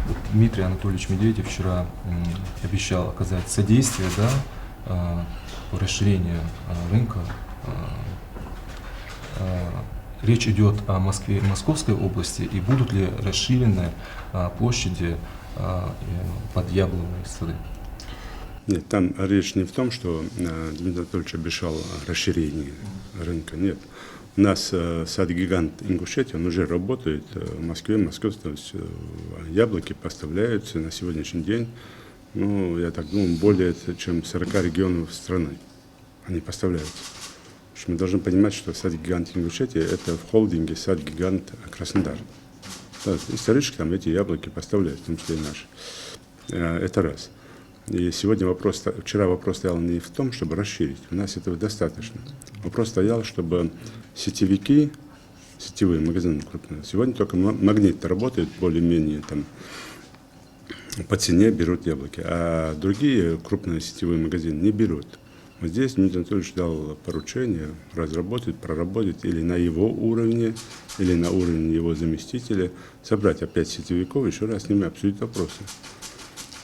Вот Дмитрий Анатольевич Медведев вчера обещал оказать содействие, по расширению рынка. Речь идет о Москве и Московской области, и будут ли расширены площади под яблоневые сады? Нет, там речь не в том, что Дмитрий Анатольевич обещал расширение рынка. Нет. У нас сад-гигант Ингушетия, он уже работает в Москве, то есть яблоки поставляются на сегодняшний день, я так думаю, более чем 40 регионов страны они поставляются. Мы должны понимать, что сад-гигант Ингушетия – это в холдинге сад-гигант Краснодар. Исторически там эти яблоки поставляют, в том числе и наши. Это раз. И вчера вопрос стоял не в том, чтобы расширить, у нас этого достаточно. Вопрос стоял, чтобы сетевые магазины крупные, сегодня только Магнит работает более-менее там по цене берут яблоки, а другие крупные сетевые магазины не берут. Вот здесь Дмитрий Анатольевич дал поручение разработать, проработать или на его уровне, или на уровне его заместителя, собрать опять сетевиков, еще раз с ними обсудить вопросы.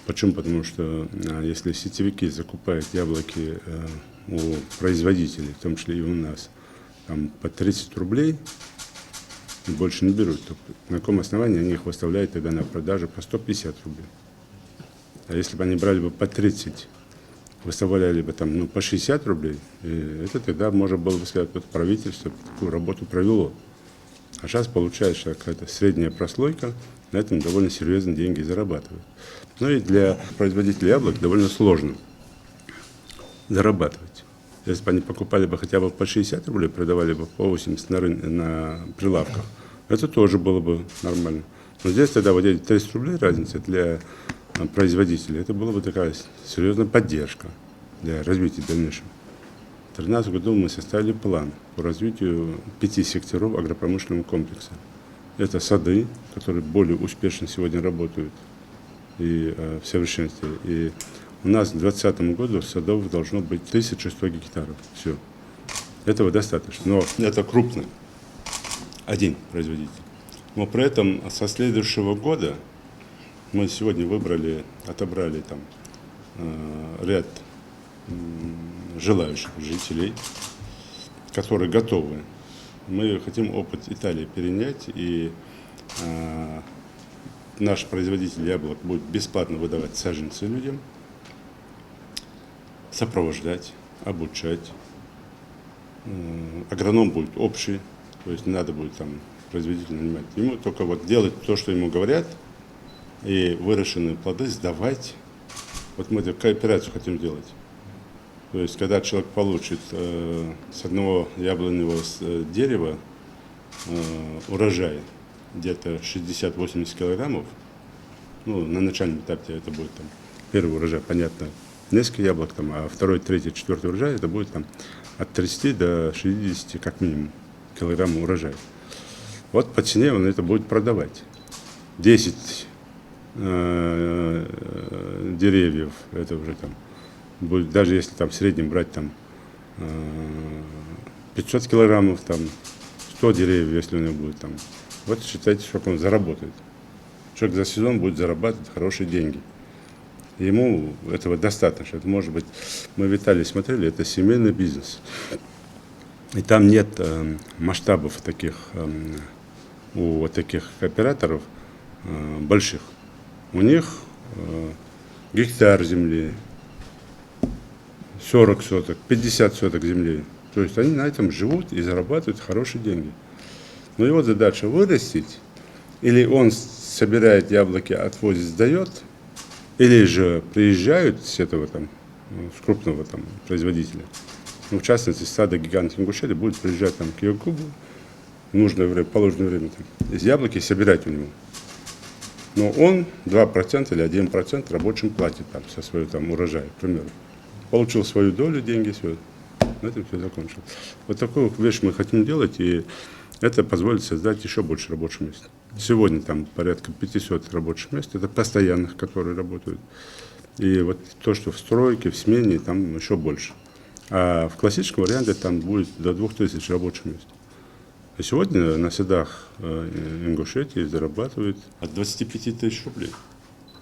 Почему? Потому что если сетевики закупают яблоки у производителей, в том числе и у нас, там, по 30 рублей, и больше не берут, то на каком основании они их выставляют тогда на продажу по 150 рублей? А если бы они брали бы по 30, выставляли бы там, по 60 рублей, это тогда можно было бы сказать, что правительство такую работу провело. А сейчас получается какая-то средняя прослойка, на этом довольно серьезные деньги зарабатывают. И для производителей яблок довольно сложно зарабатывать. Если бы они покупали бы хотя бы по 60 рублей, продавали бы по 80 на прилавках, это тоже было бы нормально. Но здесь тогда вот эти 30 рублей разница для производителей, это была бы такая серьезная поддержка для развития дальнейшего. В 2013 году мы составили план по развитию 5 секторов агропромышленного комплекса. Это сады, которые более успешно сегодня работают и в совершенстве. И у нас к 2020 году садов должно быть 1100 гектаров. Все. Этого достаточно. Но это крупный, один производитель. Но при этом со следующего года мы сегодня отобрали там ряд желающих жителей, которые готовы. Мы хотим опыт Италии перенять, и наш производитель яблок будет бесплатно выдавать саженцы людям, сопровождать, обучать. Агроном будет общий, то есть не надо будет там производителя нанимать. Ему только вот делать то, что ему говорят, и выращенные плоды сдавать. Вот мы эту кооперацию хотим делать. То есть, когда человек получит с одного яблоневого дерева урожай где-то 60-80 килограммов, на начальном этапе это будет там первый урожай, понятно, несколько яблок, а второй, третий, четвертый урожай, это будет там от 30 до 60 как минимум килограмм урожая. Вот по цене он это будет продавать. 10 деревьев, это уже там будет, даже если там в среднем брать там 500 килограммов, там 100 деревьев, если у него будет там, вот считайте, сколько он заработает. Человек за сезон будет зарабатывать хорошие деньги. Ему этого достаточно. Это может быть, мы в Италии смотрели, это семейный бизнес. И там нет масштабов таких, у вот таких кооператоров больших. У них гектар земли, 40 соток, 50 соток земли. То есть они на этом живут и зарабатывают хорошие деньги. Но его задача вырастить, или он собирает яблоки, отвозит, сдает, или же приезжают с этого там, с крупного там производителя. В частности, стадо гигант Ингушетии будет приезжать там к Якубу в нужное время, положенное время, там, из яблоки собирать у него. Но он 2% или 1% рабочим платит там, со своего там, урожая, к примеру. Получил свою долю, деньги, все. На этом все закончилось. Вот такую вещь мы хотим делать, и это позволит создать еще больше рабочих мест. Сегодня там порядка 500 рабочих мест, это постоянных, которые работают. И вот то, что в стройке, в смене, там еще больше. А в классическом варианте там будет до 2000 рабочих мест. А сегодня на садах Ингушетии зарабатывают от 25 тысяч рублей.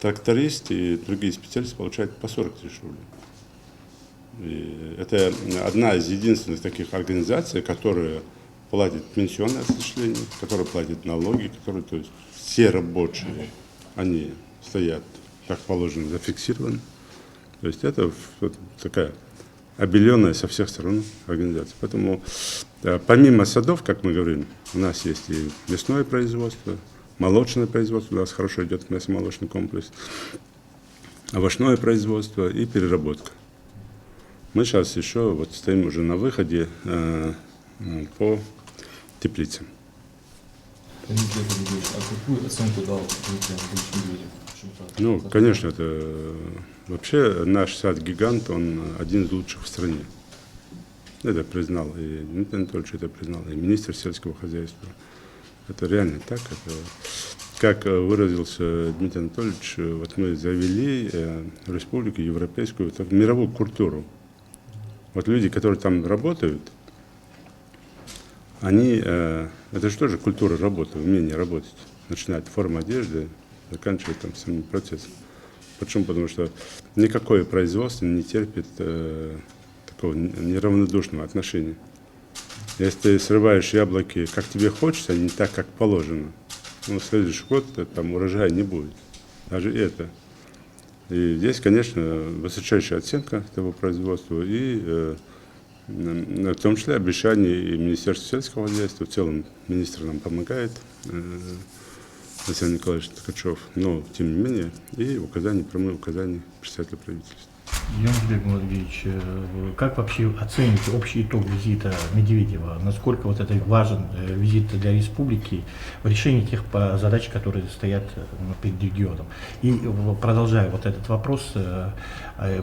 тракторист и другие специалисты получают по 40 тысяч рублей. И это одна из единственных таких организаций, которая платит пенсионное отчисление, которая платит налоги, которые, то есть все рабочие, они стоят, как положено, зафиксированы. То есть это вот такая обеленная со всех сторон организация. Поэтому помимо садов, как мы говорим, у нас есть и мясное производство, молочное производство, у нас хорошо идет мясомолочный комплекс, овощное производство и переработка. Мы сейчас еще вот стоим уже на выходе по теплицам. Дмитрий Анатольевич, а какую оценку дал Дмитрий Анатольевич Медведев? Ну, конечно, это вообще наш сад-гигант, он один из лучших в стране. Это признал и Дмитрий Анатольевич, это признал и министр сельского хозяйства. Это реально так. Это, как выразился Дмитрий Анатольевич, вот мы завели в республику европейскую, так, мировую культуру. Вот люди, которые там работают, они, это же тоже культура работы, умение работать. Начиная от формы одежды, заканчивая там самим процессом. Почему? Потому что никакое производство не терпит такого неравнодушного отношения. Если ты срываешь яблоки, как тебе хочется, а не так, как положено, ну, в следующий год там урожая не будет. Даже это. И здесь, конечно, высочайшая оценка этого производства и в том числе обещание и Министерства сельского хозяйства, в целом министр нам помогает, Александр Николаевич Ткачев, но тем не менее и прямые указания председателя правительства. Юрий Георгиевич, как вообще оцените общий итог визита Медведева? Насколько вот это важен визит для республики в решении тех задач, которые стоят перед регионом? И продолжая вот этот вопрос,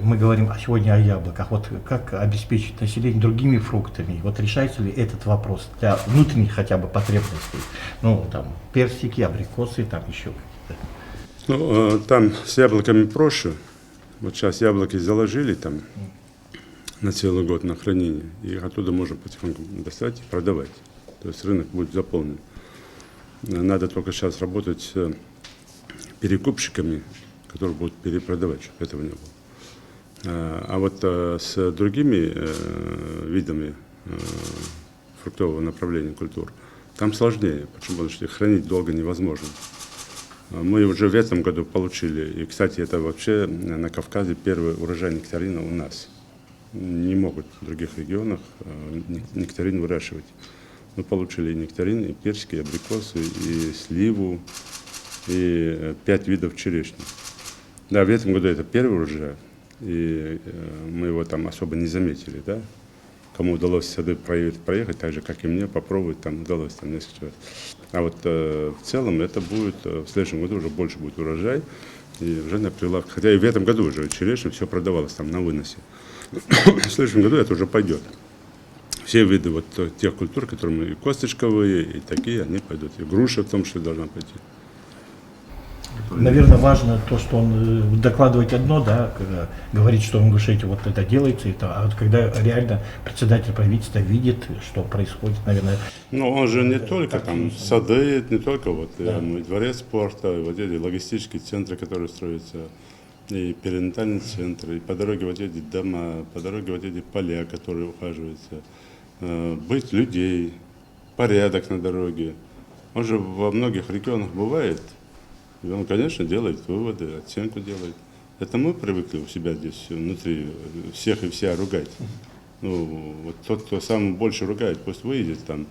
мы говорим сегодня о яблоках. Вот как обеспечить население другими фруктами? Вот решается ли этот вопрос для внутренних хотя бы потребностей? Ну, там, персики, абрикосы, там еще какие-то. Ну, там с яблоками проще. Вот сейчас яблоки заложили там на целый год на хранение, и их оттуда можно потихоньку достать и продавать. То есть рынок будет заполнен. Надо только сейчас работать с перекупщиками, которые будут перепродавать, чтобы этого не было. А вот с другими видами фруктового направления культур там сложнее. Почему? Потому что их хранить долго невозможно. Мы уже в этом году получили, и, кстати, это вообще на Кавказе первый урожай нектарина у нас. Не могут в других регионах нектарин выращивать. Мы получили и нектарин, и персики, и абрикосы, и сливу, и 5 видов черешни. Да, в этом году это первый урожай, и мы его там особо не заметили, да. Кому удалось в сады проехать, так же, как и мне, попробовать, там удалось там несколько раз. А вот в целом это будет, в следующем году уже больше будет урожай, и уже на прилавках. Хотя и в этом году уже черешня все продавалось там на выносе. В следующем году это уже пойдет. Все виды вот тех культур, которые мы и косточковые, и такие, они пойдут. И груша в том числе должна пойти. Наверное, важно то, что он докладывает одно, да, говорит, что в Ингушетии вот это делается, а вот когда реально председатель правительства видит, что происходит, наверное. Ну, он же не только там сады, не только вот да. И дворец спорта, и вот эти логистические центры, которые строятся, и перинатальные центры, и по дороге вот эти дома, по дороге вот эти поля, которые ухаживаются, быт людей, порядок на дороге. Он же во многих регионах бывает. И он, конечно, делает выводы, оценку делает. Это мы привыкли у себя здесь внутри всех и вся ругать. Ну, вот тот, кто самый больше ругает, пусть выйдет там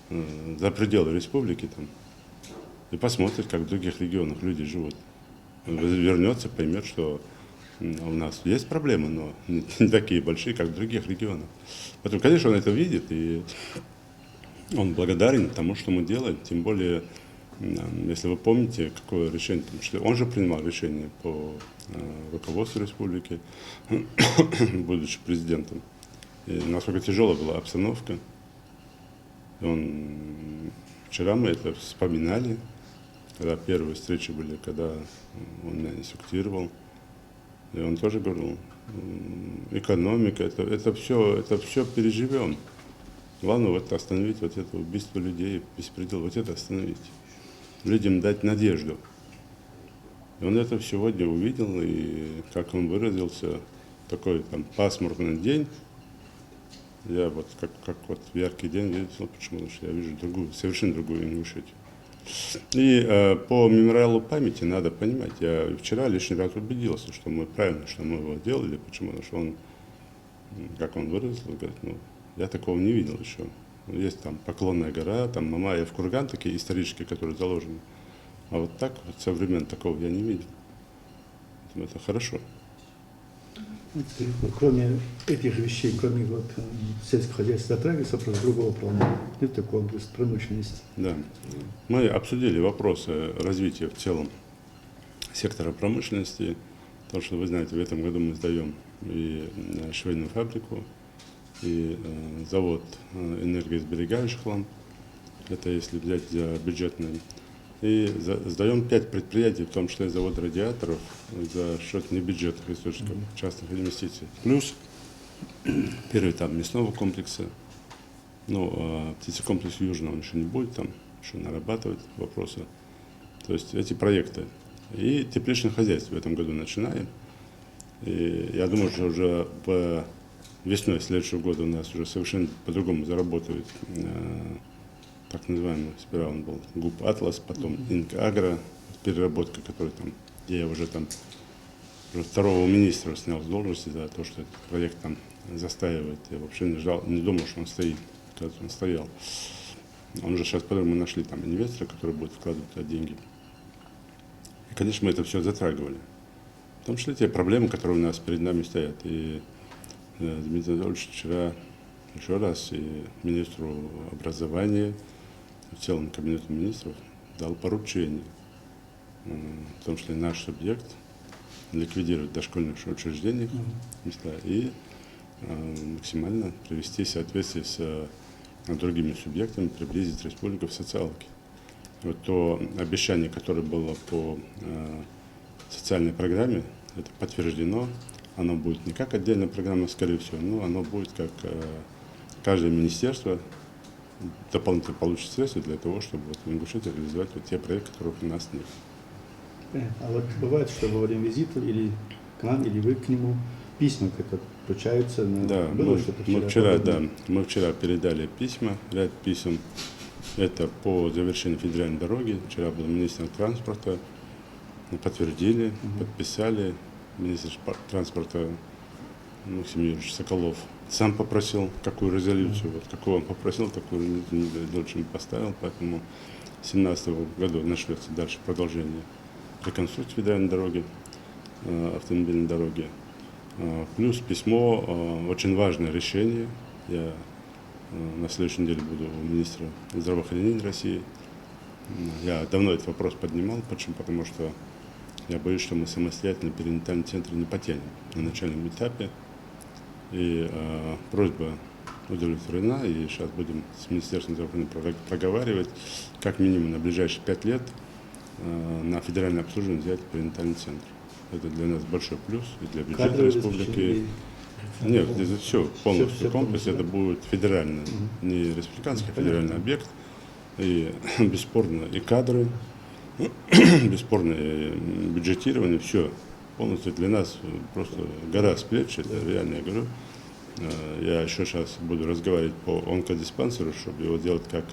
за пределы республики там, и посмотрит, как в других регионах люди живут. Он вернется, поймет, что у нас есть проблемы, но не такие большие, как в других регионах. Поэтому, конечно, он это видит, и он благодарен тому, что мы делаем, тем более. Если вы помните, какое решение, он же принимал решение по руководству республики, будучи президентом. И насколько тяжелая была обстановка. Вчера мы это вспоминали, когда первые встречи были, когда он меня инструктировал. И он тоже говорил, экономика, это все переживем. Главное вот остановить вот это убийство людей, беспредел, вот это остановить. Людям дать надежду. И он это сегодня увидел, и как он выразился, такой там пасмурный день, я вот как вот в яркий день видел, почему, потому что я вижу совершенно другую Ингушетию. И по мемориалу памяти надо понимать, я вчера лишний раз убедился, что мы правильно, что мы его делали, почему, потому что он, как он выразился, говорит, ну, я такого не видел еще. Есть там Поклонная гора, там Мамаев курган, такие исторические, которые заложены. А вот так, вот со времен такого я не видел. Это хорошо. Кроме этих вещей, кроме вот сельского хозяйства, затрагивается вопрос другого плана, нет такой области промышленности. Да. Мы обсудили вопросы развития в целом сектора промышленности, потому что, вы знаете, в этом году мы сдаем и швейную фабрику, и завод энергосберегающих ламп, это если взять за бюджетные, и сдаем 5 предприятий, в том числе завод радиаторов, за счет небюджетных источников, частных инвестиций. Плюс первый этап мясного комплекса, ну, птицекомплекс Южного он еще не будет, там еще нарабатывать вопросы. То есть эти проекты. И тепличное хозяйство в этом году начинаем. И я думаю, что уже весной следующего года у нас уже совершенно по-другому заработают так называемый, сперва он был ГУП «Атлас», потом «Инк-Агро», переработка, которая там, где я уже там уже второго министра снял с должности за то, что этот проект там застаивает. Я вообще не думал, что он стоит, когда он стоял. Он уже сейчас, потом мы нашли там инвестора, который будет вкладывать туда деньги. И, конечно, мы это все затрагивали. В том числе те проблемы, которые у нас перед нами стоят. И Дмитрий Анатольевич вчера еще раз и министру образования, в целом кабинету министров, дал поручение, в том числе наш субъект, ликвидировать дошкольные учреждения места и максимально привести в соответствие с другими субъектами, приблизить республику в социалке. Вот то обещание, которое было по социальной программе, это подтверждено. Оно будет не как отдельная программа, скорее всего, но оно будет как каждое министерство дополнительно получит средства для того, чтобы вот в Ингушетии реализовать вот те проекты, которых у нас нет. А вот бывает, что во время визита или к нам, или вы к нему письма как-то получаются? Да, мы вчера передали письма, ряд писем. Это по завершению федеральной дороги. Вчера был министр транспорта, подтвердили, подписали. Министр транспорта Максим Юрьевич Соколов сам попросил какую резолюцию, вот какую он попросил, такую резолюцию поставил, поэтому в 2017 году начнется дальше продолжение реконструкции федеральной дороги, автомобильной дороги. Плюс письмо, очень важное решение, я на следующей неделе буду у министра здравоохранения России. Я давно этот вопрос поднимал, почему? Потому что я боюсь, что мы самостоятельно перинатальный центр не потянем на начальном этапе. И просьба удовлетворена, и сейчас будем с Министерством здравоохранения проговаривать, как минимум на ближайшие 5 лет на федеральное обслуживание взять перинатальный центр. Это для нас большой плюс и для бюджета республики. Нет, это все, полностью комплекс, это будет федеральный, не республиканский, а федеральный объект. И бесспорно и кадры, бесспорно бюджетирование, все полностью для нас просто гора с плеч, это реально я говорю. Я еще сейчас буду разговаривать по онкодиспансеру, чтобы его делать как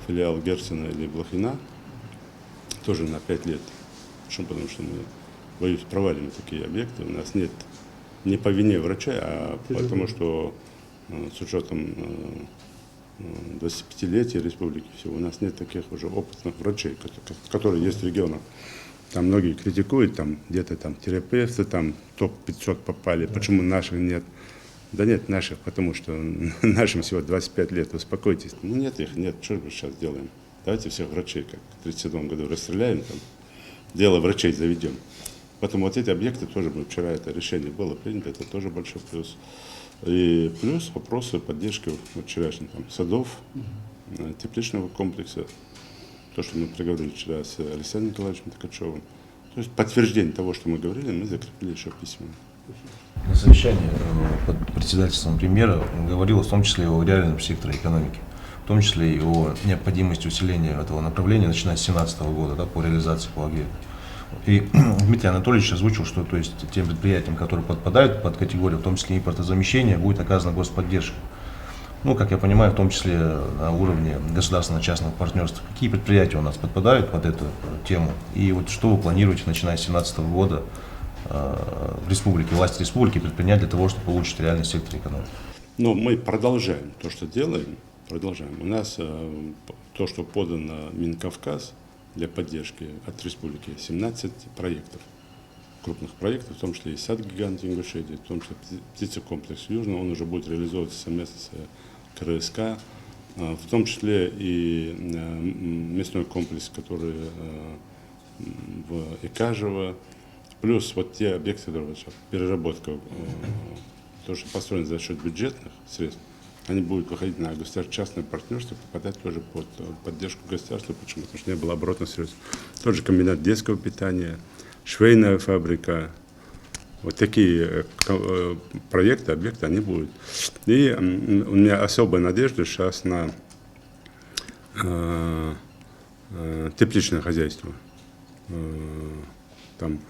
филиал Герцена или Блохина, тоже на 5 лет. Почему? Потому что мы, боюсь, провалим такие объекты. У нас нет не по вине врача, а потому что с учетом 25-летия республики всего, у нас нет таких уже опытных врачей, которые есть в регионах. Там многие критикуют, там где-то там терапевты, там топ-500 попали, почему наших нет? Да нет наших, потому что нашим всего 25 лет, успокойтесь. Ну нет их, нет, что мы сейчас делаем? Давайте всех врачей, как в 1937 году, расстреляем, там, дело врачей заведем. Поэтому вот эти объекты тоже, вчера это решение было принято, это тоже большой плюс. И плюс вопросы поддержки вчерашних там, садов, тепличного комплекса, то, что мы проговорили вчера с Александром Николаевичем Ткачевым. То есть подтверждение того, что мы говорили, мы закрепили еще письменно. На совещании под председательством премьера говорилось в том числе о реальном секторе экономики, в том числе и о необходимости усиления этого направления, начиная с 2017 года, да, по реализации по И Дмитрий Анатольевич озвучил, что то есть, тем предприятиям, которые подпадают под категорию, в том числе импортозамещения, будет оказана господдержка. Ну, как я понимаю, в том числе на уровне государственно-частного партнерства. Какие предприятия у нас подпадают под эту тему? И вот что вы планируете, начиная с 2017 года, в республике, власти республики предпринять для того, чтобы улучшить реальный сектор экономики? Но мы продолжаем то, что делаем, продолжаем. У нас то, что подано Минкавказ для поддержки от республики, 17 проектов, крупных проектов, в том числе и сад-гигант Ингушетии, в том числе птицекомплекс Южный, он уже будет реализовываться совместно с КРСК, в том числе и мясной комплекс, который в Икажево, плюс вот те объекты, которые сейчас, переработка, то, что построено за счет бюджетных средств, они будут выходить на государственно-частное партнерство, попадать тоже под поддержку государства, почему? Потому что не было оборотных средств. Тот же комбинат детского питания, швейная фабрика, вот такие проекты, объекты, они будут. И у меня особая надежда сейчас на тепличное хозяйство. Там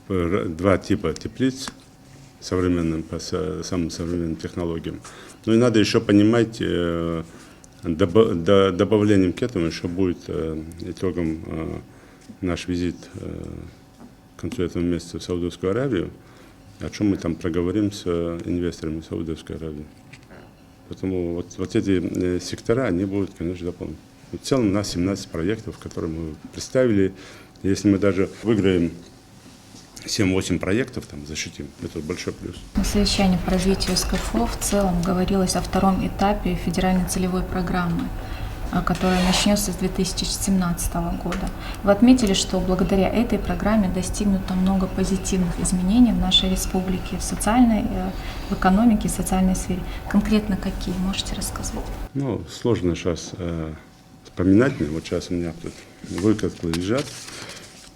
два типа теплиц современным, по самым современным технологиям. Ну и надо еще понимать, добавлением к этому еще будет итогом наш визит к концу этого месяца в Саудовскую Аравию, о чем мы там проговорим с инвесторами Саудовской Аравии. Поэтому вот эти сектора, они будут, конечно, дополнены. В целом у нас 17 проектов, которые мы представили. Если мы даже выиграем 7-8 проектов, там, защитим, это большой плюс. На совещании по развитию СКФО в целом говорилось о втором этапе федеральной целевой программы, которая начнется с 2017 года. Вы отметили, что благодаря этой программе достигнуто много позитивных изменений в нашей республике, в социальной, в экономике, в социальной сфере. Конкретно какие? Можете рассказать? Ну, сложно сейчас вспоминать мне. Вот сейчас у меня тут выкладки лежат.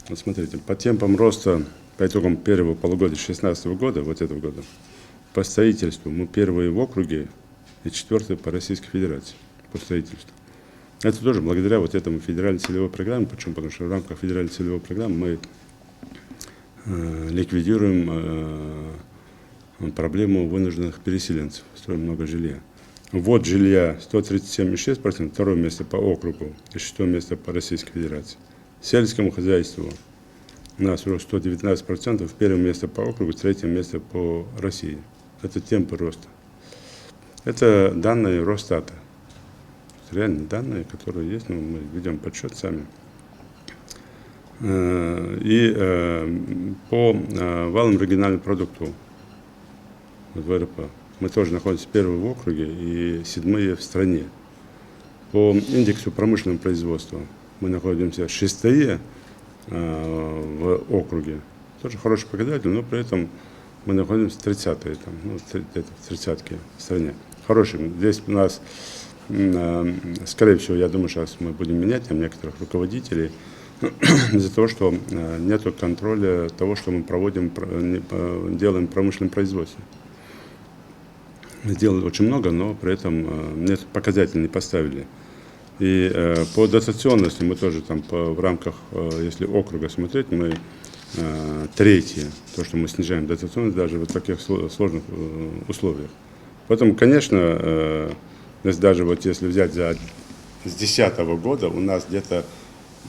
Вот смотрите, по темпам роста, по итогам первого полугодия 2016 года, вот этого года, по строительству мы первые в округе и четвертые по Российской Федерации по строительству. Это тоже благодаря вот этому федеральной целевой программе. Почему? Потому что в рамках федеральной целевой программы мы ликвидируем проблему вынужденных переселенцев, строим много жилья. Вот жилья 137,6%, второе место по округу и шестое место по Российской Федерации. Сельскому хозяйству у нас рост 119%, первое место по округу, третье место по России. Это темпы роста. Это данные Росстата. Реальные данные, которые есть, но мы ведем подсчет сами. И по валовому региональному продукту ВРП мы тоже находимся первые в округе и седьмые в стране. По индексу промышленного производства мы находимся шестые в округе. Тоже хороший показатель, но при этом мы находимся 30-е, там, ну, где-то в 30-ке в стране. Хороший. Здесь у нас, скорее всего, я думаю, сейчас мы будем менять там некоторых руководителей из-за того, что нет контроля того, что мы проводим, делаем в промышленном производстве. Сделали очень много, но при этом нет показателей не поставили. И по дотационности мы тоже там в рамках, если округа смотреть, мы третье, то, что мы снижаем дотационность даже в таких сложных условиях. Поэтому, конечно, даже вот если взять с 2010 года, у нас где-то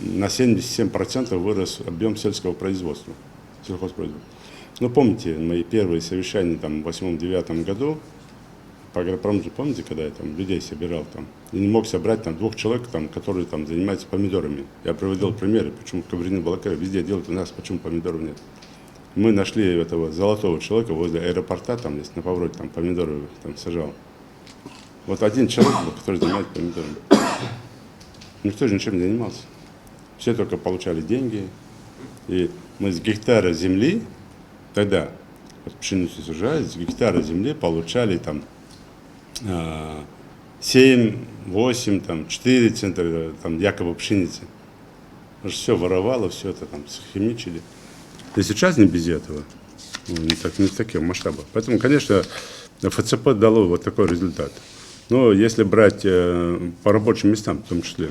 на 77% вырос объем сельского производства, сельхозпроизводства. Ну, помните, мои первые совещания там, в 2008-2009 году, по агропромышленности, помните, когда я там людей собирал там, и не мог собрать там 2 человек, там, которые там занимаются помидорами. Я приводил примеры, почему в Кабардино-Балкарии везде делают, у нас почему помидоров нет. Мы нашли этого золотого человека возле аэропорта, там, если на повороте там помидоры там сажал. Вот один человек был, который занимается помидорами. Никто же ничем не занимался. Все только получали деньги. И мы с гектара земли, тогда, вот пшеницу сажали, с гектара земли получали там 7, 8, там, 4 центра там, якобы пшеницы. Потому что все воровало, все это там схимичили. И сейчас не без этого, не в таких масштабах. Поэтому, конечно, ФЦП дало вот такой результат. Но если брать по рабочим местам, в том числе,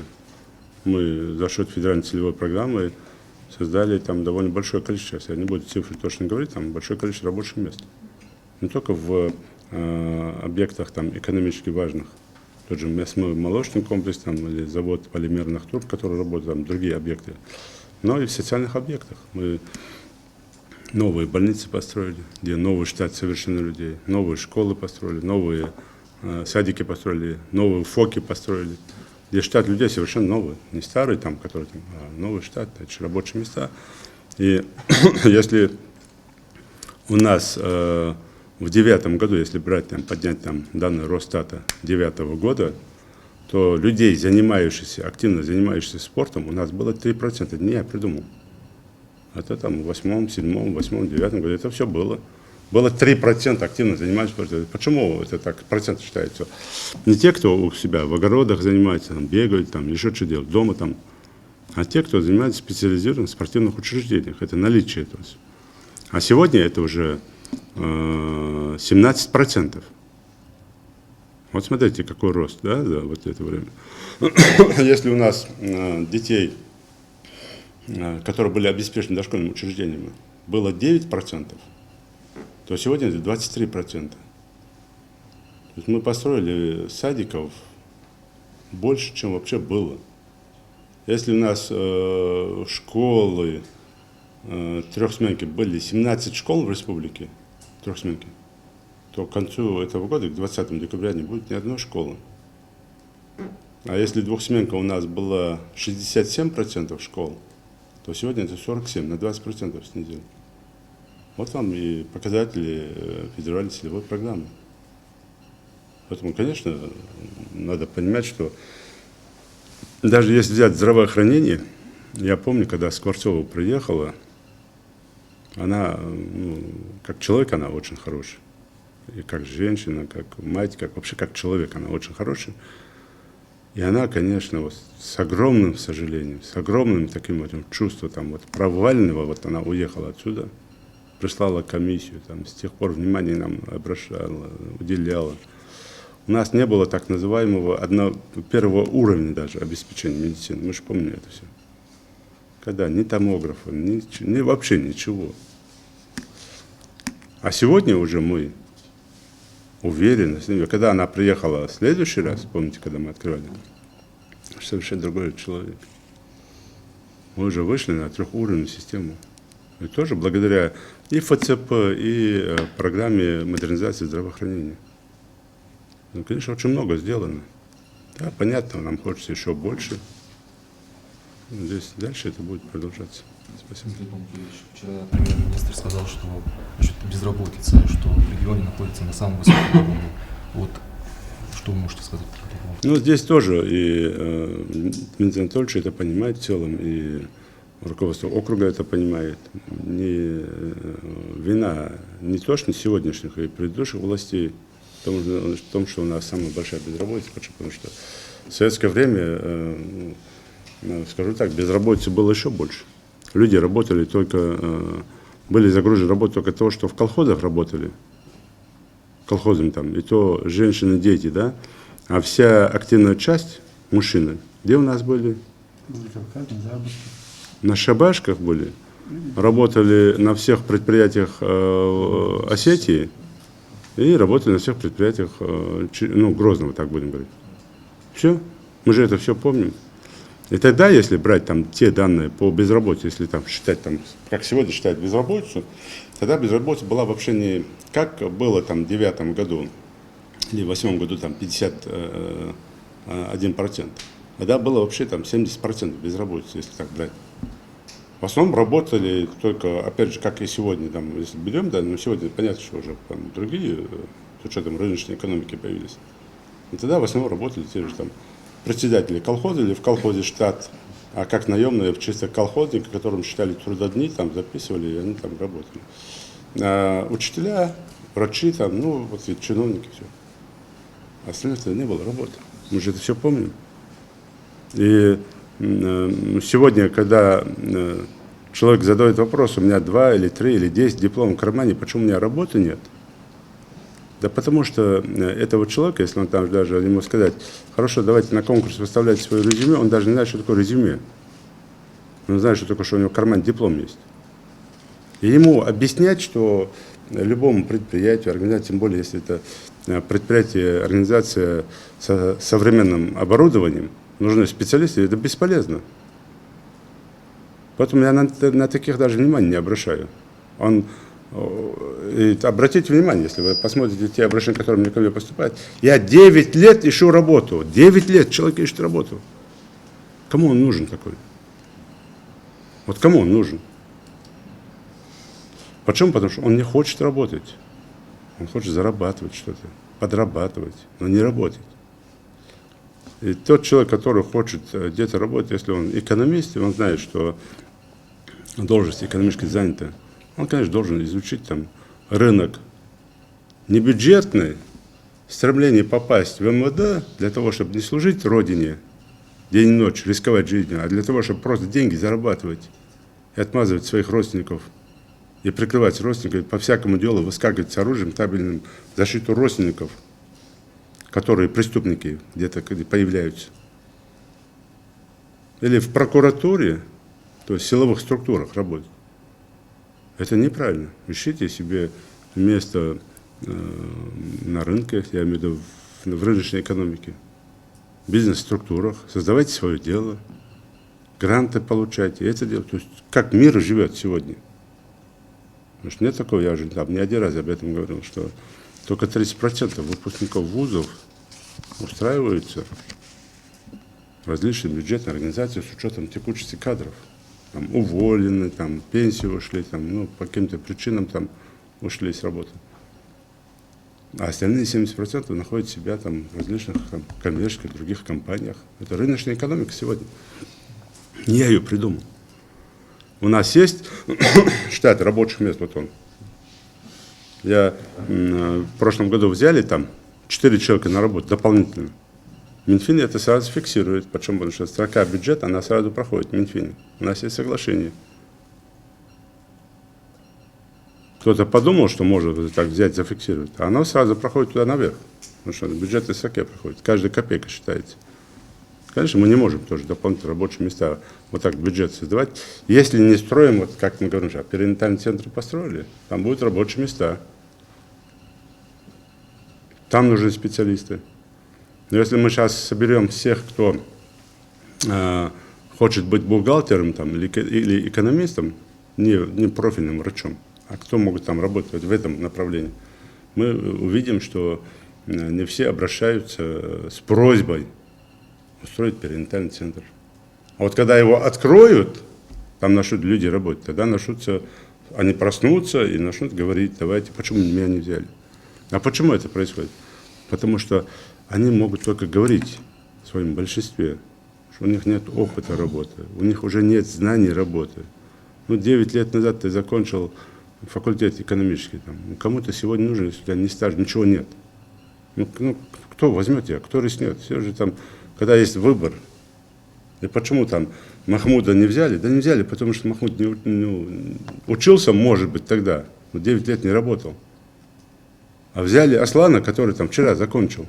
Мы за счет федеральной целевой программы создали там довольно большое количество, сейчас я не буду цифры точно говорить, там большое количество рабочих мест. Не только в объектах там экономически важных, тот же мясной молочный комплекс там, или завод полимерных труб, который работает, там другие объекты, но и в социальных объектах. Мы новые больницы построили, где новый штат совершенно людей, новые школы построили, новые садики построили, новые ФОКи построили, где штат людей совершенно новый, не старый, там, который там, а новый штат, это же рабочие места. И если у нас в 2009 году, если брать, там, поднять там, данные Росстата 2009 года, то людей, активно занимающихся спортом, у нас было 3%. Это не я придумал. Это там в 2008, 2007, 2008, 2009 году это все было. Было 3% активно занимаются спортом. Почему это так процент считается? Не те, кто у себя в огородах занимается, там, бегают, там, еще что делают, дома там, а те, кто занимается специализированно в спортивных учреждениях. Это наличие этого. А сегодня это уже 17%. Вот смотрите, какой рост, да, за вот это время. Если у нас детей, которые были обеспечены дошкольными учреждениями, было 9%, то сегодня это 23%. То есть мы построили садиков больше, чем вообще было. Если у нас школы трехсменки были 17 школ в республике, трехсменки, то к концу этого года, к 20 декабря, не будет ни одной школы. А если двухсменка у нас была 67% школ, то сегодня это 47%, на 20% снизили. Вот вам и показатели федеральной целевой программы. Поэтому, конечно, надо понимать, что даже если взять здравоохранение, я помню, когда Скворцова приехала, она, как человек, она очень хорошая. И как женщина, как мать, вообще как человек, она очень хорошая. И она, конечно, вот, с огромным сожалением, с огромным таким вот чувством там, вот, провального, вот она уехала отсюда, прислала комиссию, там, с тех пор внимание нам обращала, уделяла. У нас не было так называемого первого уровня даже обеспечения медицины. Мы же помним это все. Когда ни томографа, ни вообще ничего. А сегодня уже мы уверены, когда она приехала в следующий раз, помните, когда мы открывали, совершенно другой человек. Мы уже вышли на трехуровневую систему. И тоже благодаря и ФЦП, и программе модернизации здравоохранения. Ну, конечно, очень много сделано. Да, понятно, нам хочется еще больше. Здесь дальше это будет продолжаться. Спасибо. Вчера премьер-министр сказал, что насчет безработицы, что в регионе находится на самом высоком уровне. Вот что вы можете сказать по этому поводу? Ну, здесь тоже и Дмитрий Анатольевич это понимает в целом, и руководство округа это понимает. Не вина не то, что сегодняшних и предыдущих властей, в том, что у нас самая большая безработица, потому что в советское время, скажу так, безработицы было еще больше. Люди работали только, были загружены работой только того, что в колхозах работали, колхозами там, и то женщины, дети, да, а вся активная часть, мужчины, где у нас были? На шабашках были, работали на всех предприятиях Осетии и работали на всех предприятиях, Грозного, так будем говорить. Все, мы же это все помним. И тогда, если брать там те данные по безработице, если там считать, там, как сегодня считают безработицу, тогда безработица была вообще не как было там в 2009 году или в 2008 году там 51%. Тогда было вообще там 70% безработицы, если так брать. В основном работали только, опять же, как и сегодня, там, если берем, да, но сегодня понятно, что уже там, другие, с учетом рыночной экономики появились. И тогда в основном работали те же там председатели колхоза или в колхозе штат, а как наемные, чисто колхозники, которым считали трудодни, там записывали, и они там работали. А учителя, врачи, там, вот и чиновники, все. А остальных не было работы. Мы же это все помним. И сегодня, когда человек задает вопрос, у меня 2 или 3 или 10 дипломов в кармане, почему у меня работы нет? Да потому что этого человека, если он там даже ему сказать, хорошо, давайте на конкурс выставлять свое резюме, он даже не знает, что такое резюме. Он знает, что только что у него в кармане диплом есть. И ему объяснять, что любому предприятию, организации, тем более, если это предприятие, организация со современным оборудованием, нужны специалисты, это бесполезно. Поэтому я на таких даже внимания не обращаю. И обратите внимание, если вы посмотрите те обращения, которые мне ко мне поступают, я 9 лет ищу работу. 9 лет человек ищет работу. Кому он нужен такой? Вот кому он нужен? Почему? Потому что он не хочет работать. Он хочет зарабатывать что-то, подрабатывать, но не работать. И тот человек, который хочет где-то работать, если он экономист, и он знает, что должность экономически занята, он, конечно, должен изучить там рынок не бюджетный, стремление попасть в МВД для того, чтобы не служить Родине день и ночь, рисковать жизнью, а для того, чтобы просто деньги зарабатывать и отмазывать своих родственников, и прикрывать родственников, и по всякому делу выскакивать с оружием табельным в защиту родственников, которые преступники где-то появляются. Или в прокуратуре, то есть в силовых структурах работать. Это неправильно. Ищите себе место на рынке, я имею в виду в рыночной экономике, в бизнес-структурах, создавайте свое дело, гранты получайте, и это делать. То есть как мир живет сегодня. Потому что нет такого, я уже там не один раз об этом говорил, что только 30% выпускников вузов устраиваются в различные бюджетные организации с учетом текучести кадров. Там уволены, там пенсию ушли, там, ну, по каким-то причинам там ушли с работы. А остальные 70% находят себя там в различных там, коммерческих, других компаниях. Это рыночная экономика сегодня. Не я ее придумал. У нас есть штат рабочих мест, вот он. В прошлом году взяли там 4 человека на работу дополнительно. Минфин это сразу фиксирует. Почему? Потому что строка бюджета, она сразу проходит в Минфине. У нас есть соглашение. Кто-то подумал, что может так взять, зафиксировать. А оно сразу проходит туда наверх. Потому что бюджетные строки проходит. Каждая копейка считается. Конечно, мы не можем тоже дополнительные рабочие места вот так бюджет создавать. Если не строим, вот как мы говорим, перинатальный центр построили, там будут рабочие места. Там нужны специалисты. Но если мы сейчас соберем всех, кто хочет быть бухгалтером там, или экономистом, не профильным врачом, а кто могут там работать в этом направлении, мы увидим, что не все обращаются с просьбой устроить перинатальный центр. А вот когда его откроют, там начнут люди работать, тогда они проснутся и начнут говорить, давайте, почему меня не взяли. А почему это происходит? Потому что они могут только говорить в своем большинстве, что у них нет опыта работы, у них уже нет знаний работы. 9 лет назад ты закончил факультет экономический. Кому-то сегодня нужно, если у тебя не стаж, ничего нет. Кто возьмет тебя, кто рискнет? Все же там, когда есть выбор. И почему там Махмуда не взяли? Да не взяли, потому что Махмуд не учился, может быть, тогда, но 9 лет не работал. А взяли Аслана, который там вчера закончил.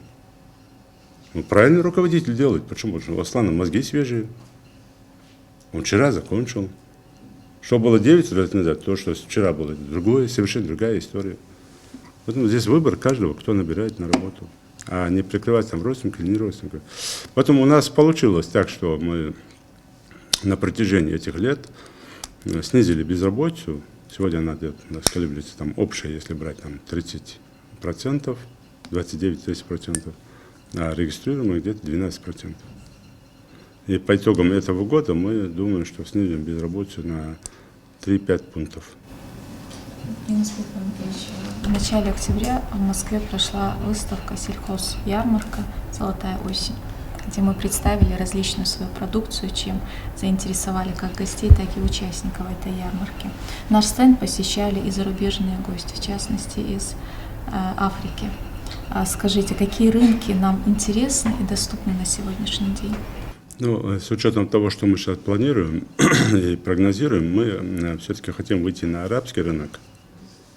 Правильный руководитель делает. Почему? Потому что у Аслана мозги свежие. Он вчера закончил. Что было 9 лет назад, то, что вчера было другое, совершенно другая история. Поэтому здесь выбор каждого, кто набирает на работу. А не прикрывать там родственника или не родственника. Поэтому у нас получилось так, что мы на протяжении этих лет снизили безработицу. Сегодня она колеблется там общая, если брать там 30%, 29-30%, а регистрируемых где-то 12%. И по итогам этого года мы думаем, что снизим безработицу на 3-5 пунктов. В начале октября в Москве прошла выставка «Сельхозярмарка. Золотая осень», где мы представили различную свою продукцию, чем заинтересовали как гостей, так и участников этой ярмарки. Наш стенд посещали и зарубежные гости, в частности из Африки. Скажите, какие рынки нам интересны и доступны на сегодняшний день? С учетом того, что мы сейчас планируем и прогнозируем, мы все-таки хотим выйти на арабский рынок.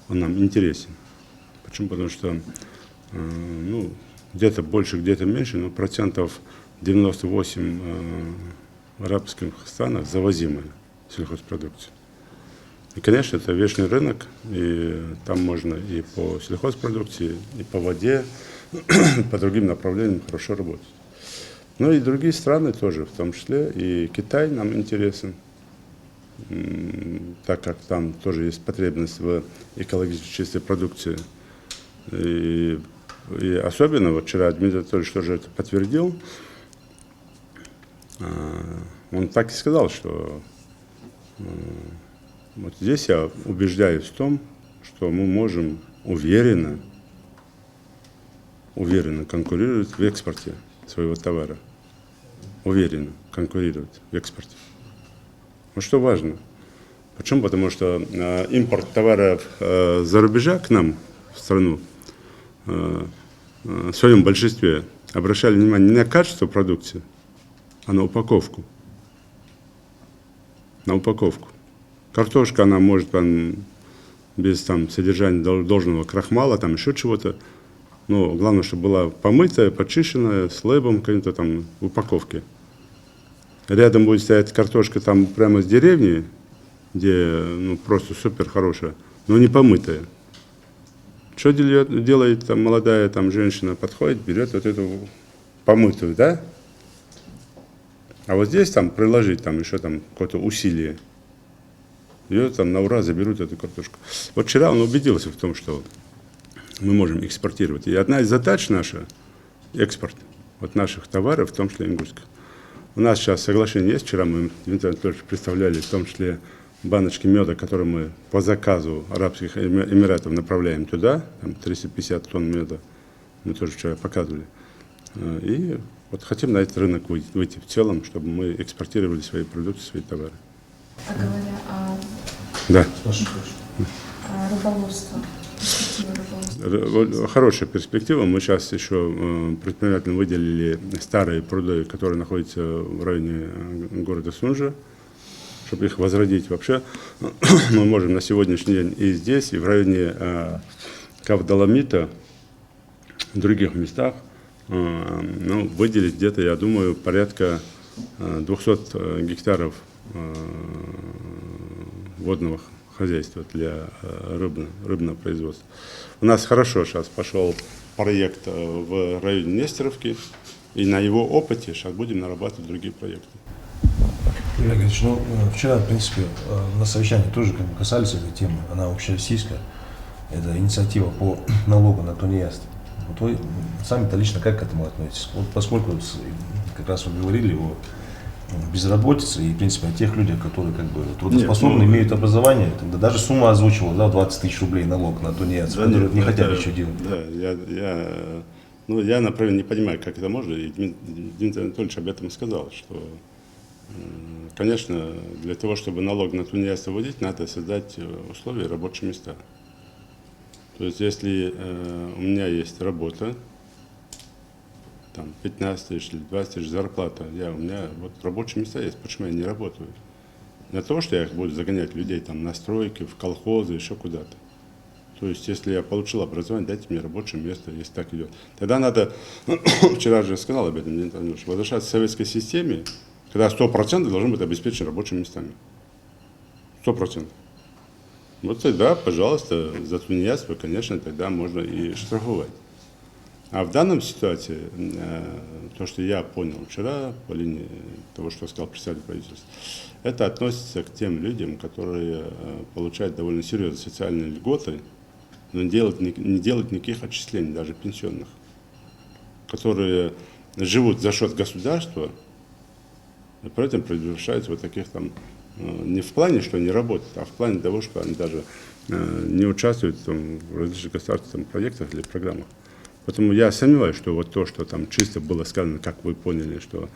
Он нам интересен. Почему? Потому что ну, где-то больше, где-то меньше, но процентов 98 в арабских странах завозимая сельхозпродукция. И, конечно, это вечный рынок, и там можно и по сельхозпродукции, и по воде, по другим направлениям хорошо работать. Ну и другие страны тоже, в том числе, и Китай нам интересен, так как там тоже есть потребность в экологически чистой продукции. И особенно, вот вчера Дмитрий Анатольевич тоже это подтвердил, он так и сказал, что вот здесь я убеждаюсь в том, что мы можем уверенно конкурировать в экспорте своего товара. Уверенно конкурировать в экспорте. Вот что важно. Почему? Потому что импорт товаров за рубежа к нам в страну в своем большинстве обращали внимание не на качество продукции, а на упаковку. На упаковку. Картошка, она может там, без там, содержания должного крахмала, там еще чего-то. Но главное, чтобы была помытая, почищенная, с лейбом каким-то там в упаковке. Рядом будет стоять картошка там прямо с деревни, где ну, просто супер хорошая, но не помытая. Что делает там молодая там, женщина? Подходит, берет вот эту помытую, да? А вот здесь там приложить там еще там какое-то усилие. Ее там на ура заберут эту картошку. Вот вчера он убедился в том, что мы можем экспортировать. И одна из задач наша – экспорт вот наших товаров, в том числе ингушских. У нас сейчас соглашение есть. Вчера мы, Дмитрий Анатольевич, представляли в том числе баночки меда, которые мы по заказу Арабских Эмиратов направляем туда. Там 350 тонн меда мы тоже вчера показывали. И вот хотим на этот рынок выйти в целом, чтобы мы экспортировали свои продукты, свои товары. А говоря о Да. рыболовстве, перспективе рыболовства. Хорошая перспектива. Мы сейчас еще предпринимательно выделили старые пруды, которые находятся в районе города Сунжа, чтобы их возродить вообще. Мы можем на сегодняшний день и здесь, и в районе Кавдаламита, в других местах, ну, выделить где-то, я думаю, порядка 200 гектаров водного хозяйства для рыбного производства. У нас хорошо сейчас пошел проект в районе Нестеровки, и на его опыте сейчас будем нарабатывать другие проекты. Юрий Олегович, ну, вчера, в принципе, на совещании тоже как бы касались этой темы, она общероссийская, это инициатива по налогу на тунеядство. Вот вы сами-то лично как к этому относитесь? Вот поскольку как раз вы говорили о безработице и, в принципе, о тех людях, которые как бы трудоспособны, имеют образование, тогда даже сумма озвучивала, да, 20 тысяч рублей налог на тунеядцев, которые не хотят ничего делать. Да, я, например, не понимаю, как это можно, и Дмитрий Анатольевич об этом сказал, что, конечно, для того, чтобы налог на тунеядство вводить, надо создать условия и рабочие места. То есть, если у меня есть работа, там 15 тысяч или 20 тысяч зарплата, у меня вот рабочие места есть, почему я не работаю? Не то, что я их буду загонять людей там на стройки, в колхозы, еще куда-то. То есть, если я получил образование, дайте мне рабочее место, если так идет. Тогда надо, вчера же сказал об этом, возвращаться к советской системе, когда 100% должны быть обеспечены рабочими местами. 100%. Вот тогда, пожалуйста, за тунеядство, конечно, тогда можно и штрафовать. А в данной ситуации, то, что я понял вчера по линии того, что сказал председатель правительства, это относится к тем людям, которые получают довольно серьезные социальные льготы, но не делают никаких отчислений, даже пенсионных, которые живут за счет государства, и при этом превращаются вот таких там, не в плане, что они работают, а в плане того, что они даже не участвуют там, в различных государственных проектах или программах. Поэтому я сомневаюсь, что вот то, что там чисто было сказано, как вы поняли, что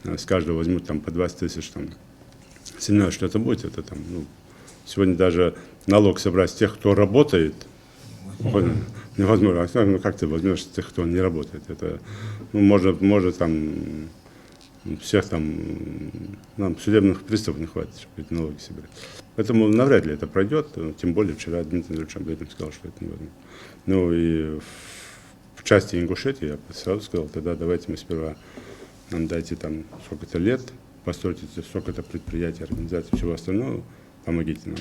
с каждого возьмут там по 20 тысяч, там, сомневаюсь, что это будет. Это, там, ну, сегодня даже налог собрать с тех, кто работает, невозможно. Ну, как ты возьмешь с тех, кто не работает? Это, ну, может там всех там, нам судебных приставов не хватит, чтобы эти налоги собирать. Поэтому навряд ли это пройдет, тем более вчера Дмитрий Анатольевич об этом сказал, что это невозможно. Ну и в части Ингушетии, я сразу сказал, тогда давайте мы сперва нам дайте там сколько-то лет, постройте сколько-то предприятий, организаций, всего остального, помогите нам.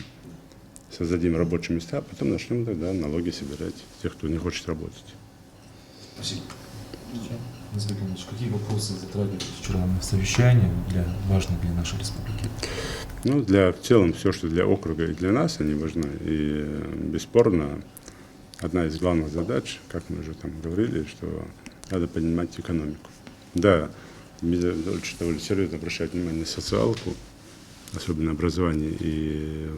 Создадим рабочие места, а потом начнем тогда налоги собирать тех, кто не хочет работать. Спасибо. Назар Иванович, какие вопросы затрагивали вчера на совещании, важные для нашей республики? Ну, в целом, все, что для округа и для нас, они важны. И бесспорно, одна из главных задач, как мы уже там говорили, что надо поднимать экономику. Да, Дмитрий Анатольевич довольно серьезно обращает внимание на социалку, особенно образование и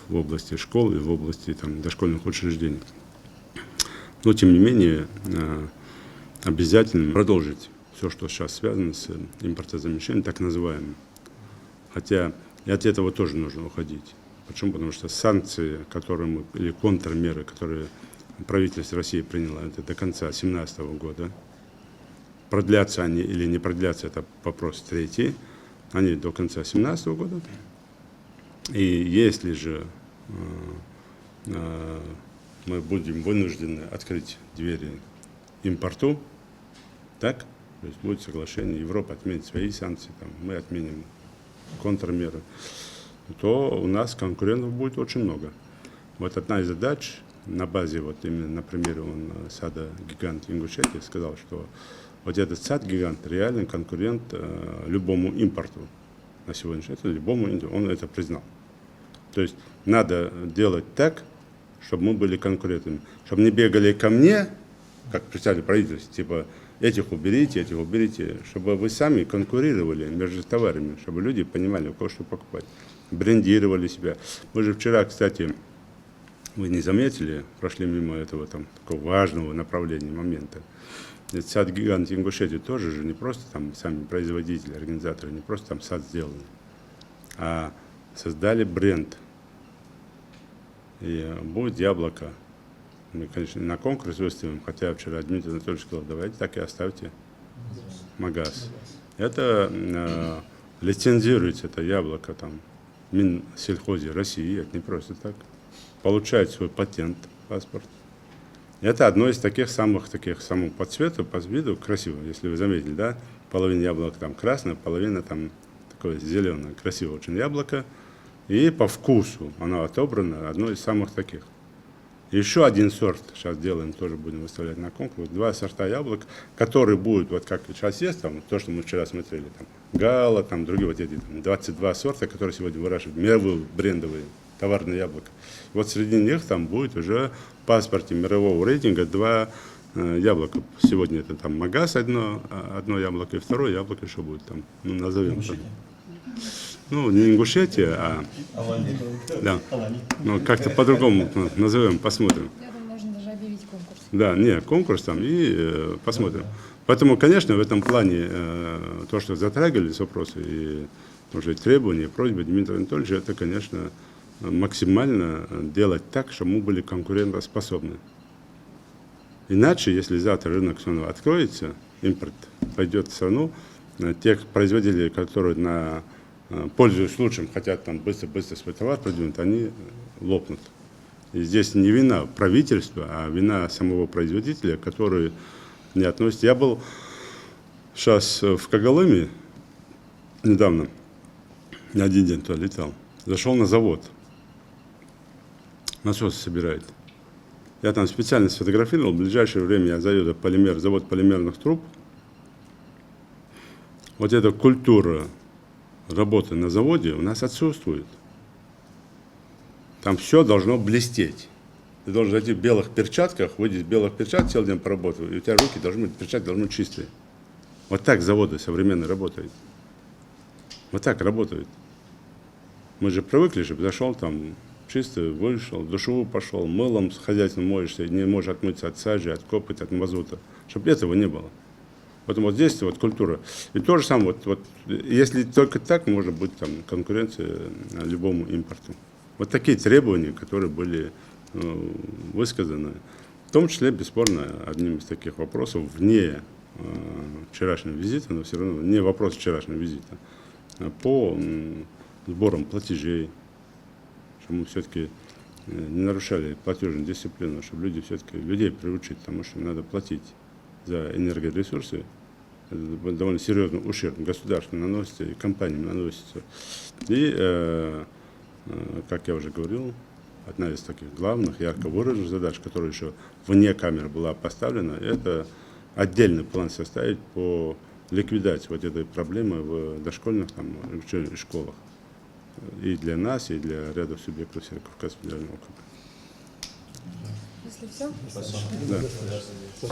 в области школ, и в области там, дошкольных учреждений. Но, тем не менее, обязательно продолжить все, что сейчас связано с импортозамещением, так называемым. Хотя и от этого тоже нужно уходить. Почему? Потому что санкции, или контрмеры, которые правительство России приняло, это до конца 2017 года. Продлятся они или не продлятся, это вопрос третий. Они до конца 2017 года. И если же мы будем вынуждены открыть двери импорту, так, то есть будет соглашение, Европа отменит свои санкции, там, мы отменим контрмеры, то у нас конкурентов будет очень много. Вот одна из задач на базе, вот именно на примере сада «Гигант» Ингушетии сказал, что вот этот сад-гигант реальный конкурент любому импорту на сегодняшний день, любому, он это признал. То есть надо делать так, чтобы мы были конкурентами, чтобы не бегали ко мне, как представитель правительства, типа этих уберите, чтобы вы сами конкурировали между товарами, чтобы люди понимали, у кого что покупать, брендировали себя. Мы же вчера, кстати, вы не заметили, прошли мимо этого там такого важного направления, момента. Этот сад-гигант Ингушетии тоже же не просто там сами производители, организаторы, не просто там сад сделали, а создали бренд. И будет яблоко. Мы, конечно, на конкурс выставим, хотя вчера Дмитрий Анатольевич сказал, давайте так и оставьте Магаз. Это лицензируется, это яблоко там в Минсельхозе России, это не просто так. Получает свой патент, паспорт. Это одно из таких самых по цвету, по виду красиво, если вы заметили, да? Половина яблока там красная, половина там такое зеленое, красивое очень яблоко. И по вкусу оно отобрано, одно из самых таких. Еще один сорт сейчас делаем, тоже будем выставлять на конкурс. 2 сорта яблок, которые будут, вот как сейчас есть, там, то, что мы вчера смотрели, там, Гала, там, другие вот эти, там, 22 сорта, которые сегодня выращивают, мировые брендовые товарные яблока. Вот среди них там будет уже в паспорте мирового рейтинга 2 яблока. Сегодня это там Магаз одно яблоко, и второе яблоко еще будет там, ну, назовем. Ну, не Ингушетия, а да. Ну, как-то по-другому назовем, посмотрим. Я думаю, можно даже объявить конкурс. Да, конкурс там и посмотрим. Поэтому, конечно, в этом плане то, что затрагивались вопросы и уже требования, просьбы Дмитрия Анатольевича, это, конечно, максимально делать так, чтобы мы были конкурентоспособны. Иначе, если завтра рынок снова откроется, импорт пойдет в страну, тех производителей, которые пользуясь случаем, хотят там быстро свой товар продвинуть, они лопнут. И здесь не вина правительства, а вина самого производителя, который не относится. Я был сейчас в Когалыме недавно, на один день туда летал, зашел на завод, насосы собирает. Я там специально сфотографировал, в ближайшее время я заеду в завод полимерных труб. Вот эта культура работы на заводе у нас отсутствует. Там все должно блестеть. Ты должен зайти в белых перчатках, выйти в белых перчатках, целый день поработать, и у тебя руки перчатки должны быть чистые. Вот так заводы современные работают. Вот так работают. Мы же привыкли, чтобы зашел там чистый, вышел, в душевую пошел, мылом хозяйством моешься, не можешь отмыться от сажи, от копоти, от мазута. Чтобы этого не было. Поэтому вот здесь вот культура. И то же самое, вот, если только так, может быть там конкуренция любому импорту. Вот такие требования, которые были высказаны, в том числе, бесспорно, одним из таких вопросов вне вчерашнего визита, но все равно не вопрос вчерашнего визита, по сборам платежей, чтобы мы все-таки не нарушали платежную дисциплину, чтобы люди все-таки людей приучить, потому что им надо платить. за энергоресурсы, довольно серьезный ущерб государству наносится и компаниям наносится. И, как я уже говорил, одна из таких главных, ярко выраженных задач, которая еще вне камер была поставлена, это отдельный план составить по ликвидации вот этой проблемы в дошкольных там, школах. И для нас, и для ряда субъектов Северо-Кавказского федерального округа. Если все? Да.